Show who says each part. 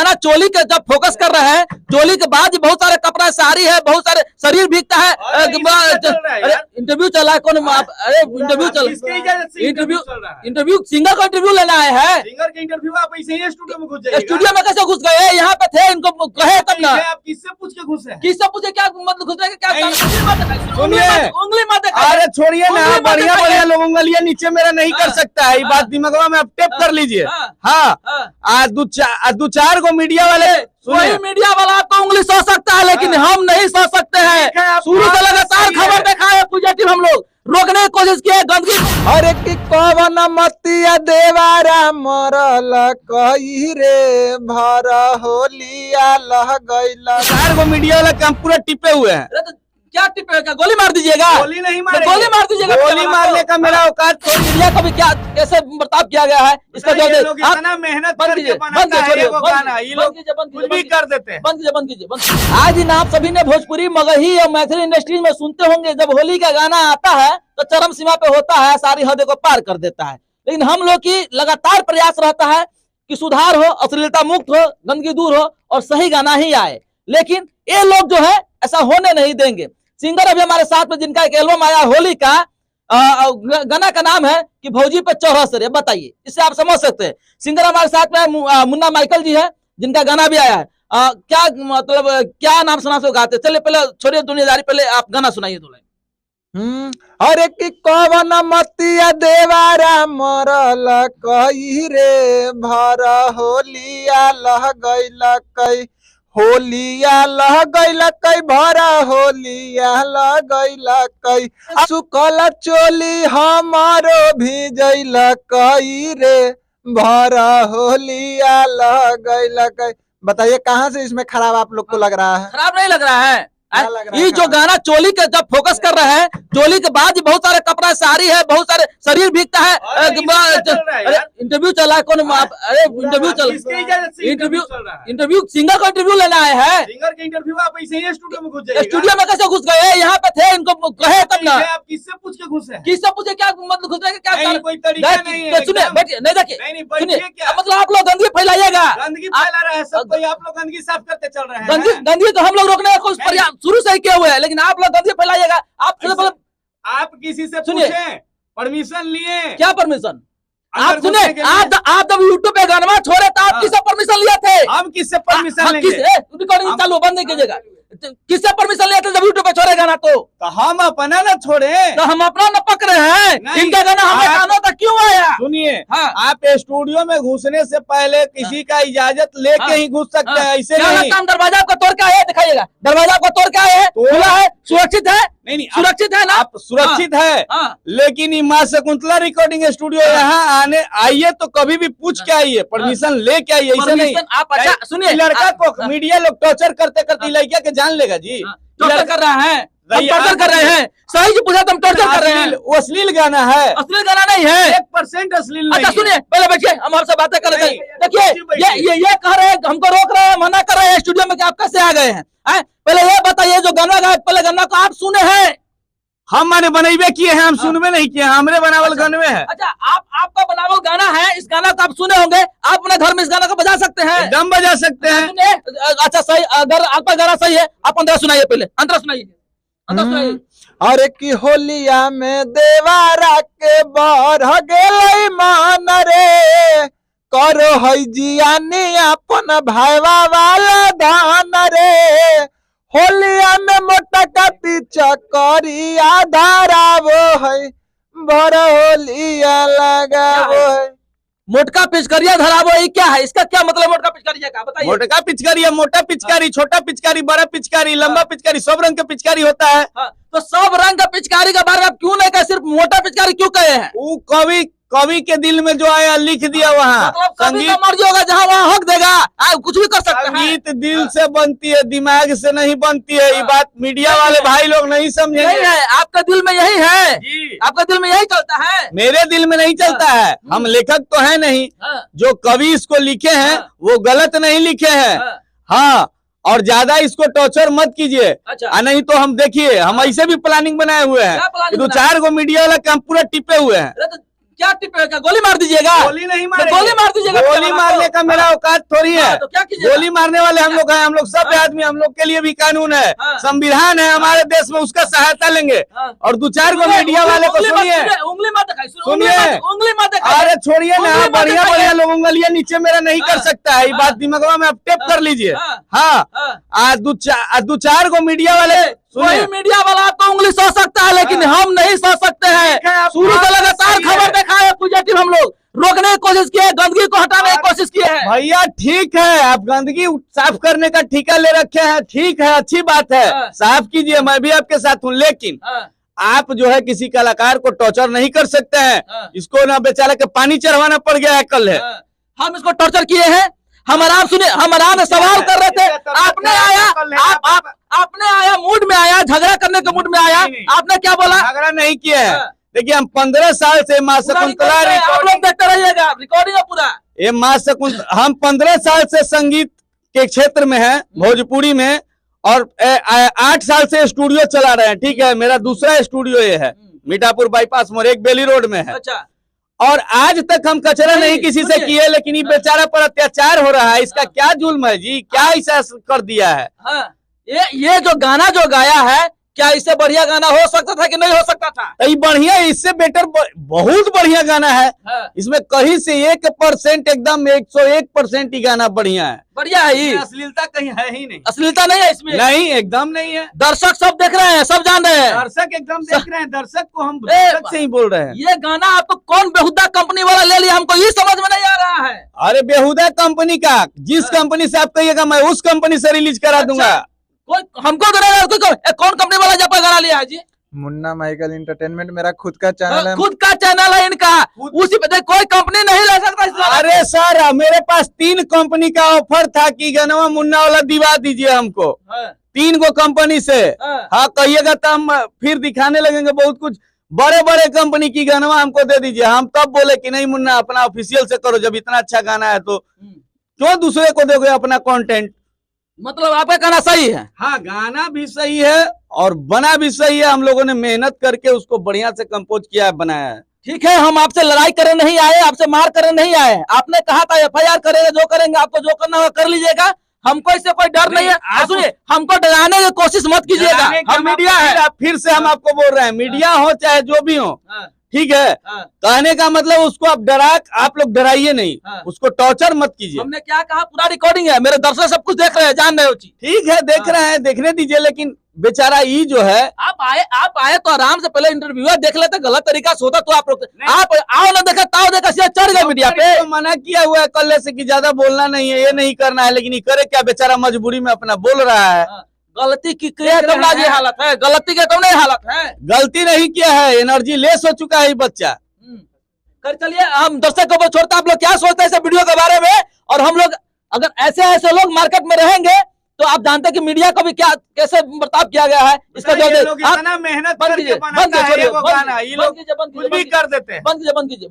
Speaker 1: गाना चोली के जब फोकस कर रहे हैं, चोली के बाद बहुत सारे कपड़ा साड़ी है, बहुत सारे शरीर भीगता है। इंटरव्यू चल रहा है, कौन अरे इंटरव्यू सिंगर का इंटरव्यू लेना आए हैं।
Speaker 2: सिंगर के इंटरव्यू आप ऐसे ही स्टूडियो में घुस जाइए।
Speaker 1: स्टूडियो में कैसे घुस गए? यहाँ पे थे, इनको कहे तब ना।
Speaker 2: आप किससे पूछ के घुसे?
Speaker 1: किससे पूछे? क्या मतलब घुस गए? क्या
Speaker 2: सुनिए,
Speaker 1: उंगली मत
Speaker 2: अरे छोड़िए ना, बढ़िया बढ़िया लोग उंगलियां नीचे मेरा नहीं कर सकता है। ये बात दिमाग में आप टेप कर लीजिए। हाँ, आज दो चार को मीडिया वाले,
Speaker 1: वही मीडिया वाला आपको उंगली सो सकता है, लेकिन हम नहीं सो सकते हैं। शुरू से लगातार खबर दिखाए पूजा टीम, हम लोग रोकने की कोशिश किए गंदगी।
Speaker 3: अरे कि कवन मतिया देवारा मरल कही रे भर होलिया लह गइला।
Speaker 2: चार को मीडिया वाला काम पूरा टिपे हुए हैं।
Speaker 1: अरे तो क्या टिपेगा? गोली मार दीजिएगा।
Speaker 2: गोली नहीं मारेंगे।
Speaker 1: गोली मार दीजिएगा।
Speaker 2: गोली मारने का मेरा औकात
Speaker 1: तो मीडिया का भी क्या कैसे बर्ताव किया गया है, इसका जो
Speaker 2: इतना मेहनत करके बनाता है वो गाना, ये लोग कुछ भी कर देते हैं।
Speaker 1: बंद कीजिए। आज इन आप सभी ने भोजपुरी, मगही और मैथिली इंडस्ट्री में सुनते होंगे, जब होली का गाना आता है तो चरम सीमा पे होता है, सारी हदें को पार कर देता है। लेकिन हम लोग की लगातार प्रयास रहता है कि सुधार हो, अश्लीलता मुक्त हो, गंदगी दूर हो और सही गाना ही आए। लेकिन ये लोग जो है ऐसा होने नहीं देंगे। सिंगर अभी हमारे साथ में, जिनका एक एल्बम आया होली का, गाना का नाम है कि भौजी पे चौरस रे। बताइए, इससे आप समझ सकते हैं। सिंगर हमारे साथ में मुन्ना माइकल जी है, जिनका गाना भी आया है। क्या मतलब क्या नाम सुना से गाते? चलिए पहले छोड़िए दुनियादारी, पहले आप गाना सुनाइए दो लाइन।
Speaker 3: अरे कि कवन मतिया देवारा मरल कही रे भर होलिया लह गइला कई, होलिया लह गइला कई भरा होलिया लह गइला कई, सुकल चोली हमारो भिजैला कई रे भरा होलिया लह गइला कई। बताइए कहाँ से इसमें खराब आप लोग को लग रहा है?
Speaker 1: खराब नहीं लग रहा है। ये जो गाना चोली के जब फोकस कर रहे हैं, चोली के बाद बहुत सारे कपड़ा साड़ी है, बहुत सारे शरीर भीगता है। इंटरव्यू चल रहा है, कौन अरे इंटरव्यू सिंगर का इंटरव्यू लेना आए हैं।
Speaker 2: सिंगर के इंटरव्यू आप ऐसे ही स्टूडियो में घुस जाइए।
Speaker 1: स्टूडियो में कैसे घुस गए? यहाँ पे थे, इनको कहे तब ना।
Speaker 2: आप किससे पूछ के घुसे?
Speaker 1: किससे पूछे? क्या मतलब घुस गए? क्या
Speaker 2: कोई तरीका नहीं है।
Speaker 1: सुनिए, बैठिए, नहीं देखिए,
Speaker 2: सुनिए,
Speaker 1: मतलब आप लोग गंदगी फैलाइएगा।
Speaker 2: गंदगी फैला रहा है सब कोई, आप लोग गंदगी साफ करते चल रहे हैं।
Speaker 1: गंदगी तो हम लोग रोकने का कोशिश प्रयास शुरू से ही किए हुए हैं, लेकिन आप लोग गंदगी फैलाइएगा।
Speaker 2: आप किसी से पूछें, परमिशन लिए?
Speaker 1: क्या परमिशन? आप सुने, आप जब यूट्यूब पे गाना छोड़े तो आप किससे परमिशन लिए थे?
Speaker 2: हम किससे परमिशन लेंगे?
Speaker 1: रिकॉर्डिंग चालू बंद नहीं कीजिएगा। किससे परमिशन लिए थे जब यूट्यूब पे छोड़े गाना? तो
Speaker 2: हम अपना न छोड़े,
Speaker 1: तो हम अपना न पक रहे हैं। इनका गाना हमें गाना था, क्यों आया?
Speaker 2: सुनिए, आप स्टूडियो में घुसने से पहले किसी का इजाजत लेके ही घुस सकते हैं, ऐसे नहीं।
Speaker 1: दरवाजा आपका तोड़ के आए, दिखाइएगा। दरवाजा आपका तोड़ के आए है, खुला है, सुरक्षित है?
Speaker 2: नहीं,
Speaker 1: सुरक्षित है ना?
Speaker 2: आप सुरक्षित है, लेकिन माँ शकुंतला रिकॉर्डिंग स्टूडियो यहाँ आने आइए तो कभी भी पूछ के आइए, परमिशन लेके आइए, ऐसे नहीं।
Speaker 1: आप अच्छा सुनिए,
Speaker 2: लड़का को मीडिया लोग टॉर्चर करते करते लड़किया के जान लेगा जी।
Speaker 1: टॉर्चर कर रहा है, टॉर्चर कर रहे हैं। सही जो पूछा, तुम टॉर्चर कर रहे हैं।
Speaker 2: वो अश्लील गाना है।
Speaker 1: अश्लील गाना नहीं है,
Speaker 2: 1% अश्लील नहीं।
Speaker 1: अच्छा सुनिए, पहले बैठिए, हम आपसे बातें कर रहे हैं। देखिए, ये कह रहे हैं, हमको रोक रहे हैं, मना कर रहे हैं स्टूडियो में कि आप कैसे आ गए हैं? पहले ये बताइए, जो गाना गाए, पहले गाना को आप सुने हैं?
Speaker 2: हम माने बनैबे किए हैं, हम सुनबे नहीं किए, हमरे बनावल गाने में है।
Speaker 1: अच्छा, आपका बनावल गाना है, इस गाना को आप सुने होंगे, आप अपने घर में इस गाना को बजा सकते हैं?
Speaker 2: एकदम बजा सकते हैं।
Speaker 1: अच्छा सही, अगर आपका गाना सही है, आप अंदर सुनाइए, पहले अंदर सुनाइए।
Speaker 3: अरे कि होलिया में देवारा के बर गेलै मान रे, करो है जियानी अपन भाईवा वाला धान रे, होलिया में मोटा का पीछा करी आधारावो है भर होलिया लगावो है।
Speaker 1: मोटका पिचकारिया धरावो, ये क्या है? इसका क्या मतलब? मोटका पिचकारिया का बताइए।
Speaker 2: मोटका पिचकारी, मोटा पिचकारी, छोटा पिचकारी, बड़ा पिचकारी, लंबा पिचकारी, सब रंग का पिचकारी होता है।
Speaker 1: तो सब रंग का पिचकारी के बारे में आप क्यों नहीं कहे, सिर्फ मोटा पिचकारी क्यों कहे हैं?
Speaker 2: वो कवि के दिल में जो आया लिख दिया वहाँ।
Speaker 1: मतलब संगीत का मर्जी होगा, जहाँ वहाँ हक देगा, आप कुछ भी कर सकते हैं।
Speaker 2: संगीत दिल से बनती है, दिमाग से नहीं बनती है। ये बात मीडिया वाले भाई लोग नहीं समझेंगे।
Speaker 1: नहीं है, आपका दिल में यही है, आपका दिल में यही चलता है।
Speaker 2: मेरे दिल में नहीं चलता है। हम लेखक तो है नहीं, जो कवि इसको लिखे हैं वो गलत नहीं लिखे हैं। हाँ, और ज्यादा इसको टॉर्चर मत कीजिए।
Speaker 1: अच्छा।
Speaker 2: नहीं तो हम देखिए, हम ऐसे भी प्लानिंग बनाए हुए हैं। 2-4 को मीडिया वाला काम पूरा टिपे हुए हैं।
Speaker 1: क्या टिपेगा? गोली मार दीजिएगा?
Speaker 2: गोली नहीं
Speaker 1: तो
Speaker 2: मारेंगे।
Speaker 1: गोली मार दीजिएगा?
Speaker 2: गोली मारने का मेरा औकात थोड़ी है।
Speaker 1: तो क्या कीजिएगा?
Speaker 2: गोली मारने वाले हम लोग हैं, हम लोग सब आदमी, हम लोग के लिए भी कानून है,
Speaker 1: हाँ।
Speaker 2: संविधान है हमारे देश में, उसका सहायता लेंगे।
Speaker 1: हाँ।
Speaker 2: और 2-4 को मीडिया वाले को सुनिए,
Speaker 1: उंगली मत दिखाइए,
Speaker 2: सुनिए।
Speaker 1: उंगली मत दिखाइए।
Speaker 2: अरे छोड़िए ना,
Speaker 1: उंगली मत
Speaker 2: बढ़िया
Speaker 1: दिखाइए।
Speaker 2: बढ़िया लोग उंगलियां नीचे मेरा नहीं कर
Speaker 1: हाँ।
Speaker 2: सकता है, ये बात दिमाग में आप टेप कर लीजिए। हाँ, आज 2-4 को मीडिया वाले
Speaker 1: वही
Speaker 2: सुनिए।
Speaker 1: मीडिया वाला आपको उंगली सो सकता है, लेकिन हम नहीं सो सकते हैं।
Speaker 2: ठीक है, आप
Speaker 1: शुरू से
Speaker 2: बात
Speaker 1: लगातार
Speaker 2: सही है।
Speaker 1: खबर दिखाए पॉजिटिव, हम लोग रोकने की कोशिश किए, गंदगी को हटाने की कोशिश किए हैं।
Speaker 2: भैया ठीक है, आप गंदगी साफ करने का ठेका ले रखे हैं, ठीक है, अच्छी बात है,
Speaker 1: हाँ।
Speaker 2: साफ कीजिए, मैं भी आपके साथ हूँ, लेकिन
Speaker 1: हाँ,
Speaker 2: आप जो है किसी कलाकार को टॉर्चर नहीं कर सकते हैं।
Speaker 1: हाँ।
Speaker 2: इसको ना बेचारा के पानी चढ़वाना पड़ गया है कल है।
Speaker 1: हाँ। हम इसको टॉर्चर किए हैं। हम आराम सुनिए, हम आराम से सवाल कर रहे थे, आपने आया, आपने आया मूड में आया, झगड़ा करने के मूड में आया,
Speaker 2: नहीं।
Speaker 1: आपने क्या बोला?
Speaker 2: झगड़ा नहीं किया है।
Speaker 1: हाँ।
Speaker 2: देखिए हम 15 साल से माँ
Speaker 1: पूरा
Speaker 2: शकुंतला
Speaker 1: रिकॉर्ड है, आप लोग
Speaker 2: रिकॉर्डिंग,
Speaker 1: देखते रहिएगा, रिकॉर्डिंग है पूरा।
Speaker 2: ये माँ शकुंतला, हम 15 साल से संगीत के क्षेत्र में हैं, भोजपुरी में, और 8 साल से स्टूडियो चला रहे हैं। ठीक है, मेरा दूसरा स्टूडियो ये है, मीठापुर बाईपास मोड़, एक बेली रोड में है।
Speaker 1: अच्छा,
Speaker 2: और आज तक हम कचरा नहीं किसी से
Speaker 1: सुनिए।
Speaker 2: किए, लेकिन ये बेचारा पर अत्याचार हो रहा है। इसका क्या जुल्म है जी, क्या ऐसा कर दिया है?
Speaker 1: हाँ, ये जो गाना जो गाया है, क्या इससे बढ़िया गाना हो सकता था कि नहीं हो सकता था?
Speaker 2: तो ये बढ़िया, इससे बेटर बहुत बढ़िया गाना है।
Speaker 1: हाँ,
Speaker 2: इसमें कहीं से 1% एकदम 101% ही गाना बढ़िया है।
Speaker 1: बढ़िया है ये,
Speaker 2: अश्लीलता कहीं है ही नहीं।
Speaker 1: अश्लीलता नहीं है इसमें।
Speaker 2: नहीं, एकदम नहीं है।
Speaker 1: दर्शक सब देख रहे हैं, सब जान रहे हैं।
Speaker 2: दर्शक एकदम देख रहे हैं, दर्शक को हम
Speaker 1: ए,
Speaker 2: दर्शक से ही बोल रहे हैं।
Speaker 1: ये गाना आपको कौन बेहुदा कंपनी वाला ले लिया, हमको ये समझ में नहीं आ रहा है।
Speaker 2: अरे बेहुदा कंपनी का, जिस कंपनी से आप कहिएगा मैं उस कंपनी से रिलीज करा दूंगा।
Speaker 1: कोई हमको कौन कंपनी वाला जब गाना लिया है जी?
Speaker 3: मुन्ना माइकल इंटरटेनमेंट मेरा खुद का चैनल है।
Speaker 1: खुद का चैनल है इनका, उसी पे कोई कंपनी नहीं ले सकता इस गाना
Speaker 2: अरे सर, मेरे पास 3 कंपनी का ऑफर था कि गनवा मुन्ना वाला दिवा दीजिए हमको,
Speaker 1: को। हाँ,
Speaker 2: 3 गो कंपनी से।
Speaker 1: हाँ।
Speaker 2: हाँ, कहिएगा तो हम फिर दिखाने लगेंगे बहुत कुछ। बड़े बड़े कंपनी की गनवा हमको दे दीजिए। हम तब बोले कि नहीं मुन्ना, अपना ऑफिशियल से करो, जब इतना अच्छा गाना है तो क्यों दूसरे को दोगे अपना कंटेंट।
Speaker 1: मतलब आपका गाना सही है।
Speaker 2: हाँ, गाना भी सही है और बना भी सही है। हम लोगों ने मेहनत करके उसको बढ़िया से कंपोज किया है, बनाया है।
Speaker 1: ठीक है, हम आपसे लड़ाई करने नहीं आए, आपसे मार करने नहीं आए। आपने कहा था FIR करेंगे, जो करेंगे, आपको जो करना होगा कर लीजिएगा, हमको इससे कोई डर नहीं है।
Speaker 2: आप-
Speaker 1: सुनिए, हमको डराने की कोशिश मत कीजिएगा, हम मीडिया है।
Speaker 2: फिर से हम आपको बोल रहे हैं, मीडिया हो चाहे जो भी हो, ठीक है, कहने का मतलब उसको आप लोग डराइए नहीं,
Speaker 1: हाँ।
Speaker 2: उसको टॉर्चर मत कीजिए।
Speaker 1: हमने क्या कहा, पूरा रिकॉर्डिंग है, मेरे दर्शक सब कुछ देख रहे हैं, जान रहे हो चीज।
Speaker 2: ठीक है, देख
Speaker 1: हाँ।
Speaker 2: रहे हैं, देखने दीजिए, लेकिन बेचारा ये जो है,
Speaker 1: आप आए तो आराम से पहले इंटरव्यू देख लेते, गलत तरीका से होता तो आप लोग
Speaker 2: नहीं।
Speaker 1: आप आओ ना, देखा ताओ देखा, सीधा चढ़ गए मीडिया पे।
Speaker 2: तो मना किया हुआ है कल से कि ज्यादा बोलना नहीं है, ये नहीं करना है, लेकिन ये करे क्या, बेचारा मजबूरी में अपना बोल रहा है।
Speaker 1: गलती की तो ये हालत है, गलती के तो नहीं हालत है।
Speaker 2: गलती नहीं किया है, एनर्जी लेस हो चुका है ये बच्चा।
Speaker 1: कर चलिए, हम दर्शकों को छोड़ते, आप लोग क्या सोचते हैं इस वीडियो के बारे में? और हम लोग अगर ऐसे लोग मार्केट में रहेंगे तो आप जानते हैं कि मीडिया को भी क्या कैसे बर्ताव किया गया है। इसका जो
Speaker 2: इतना मेहनत
Speaker 1: बंद कीजिए, बंद कीजिए,
Speaker 2: गाना, ये लोग कुछ भी कर देते हैं।
Speaker 1: बंद कीजिए।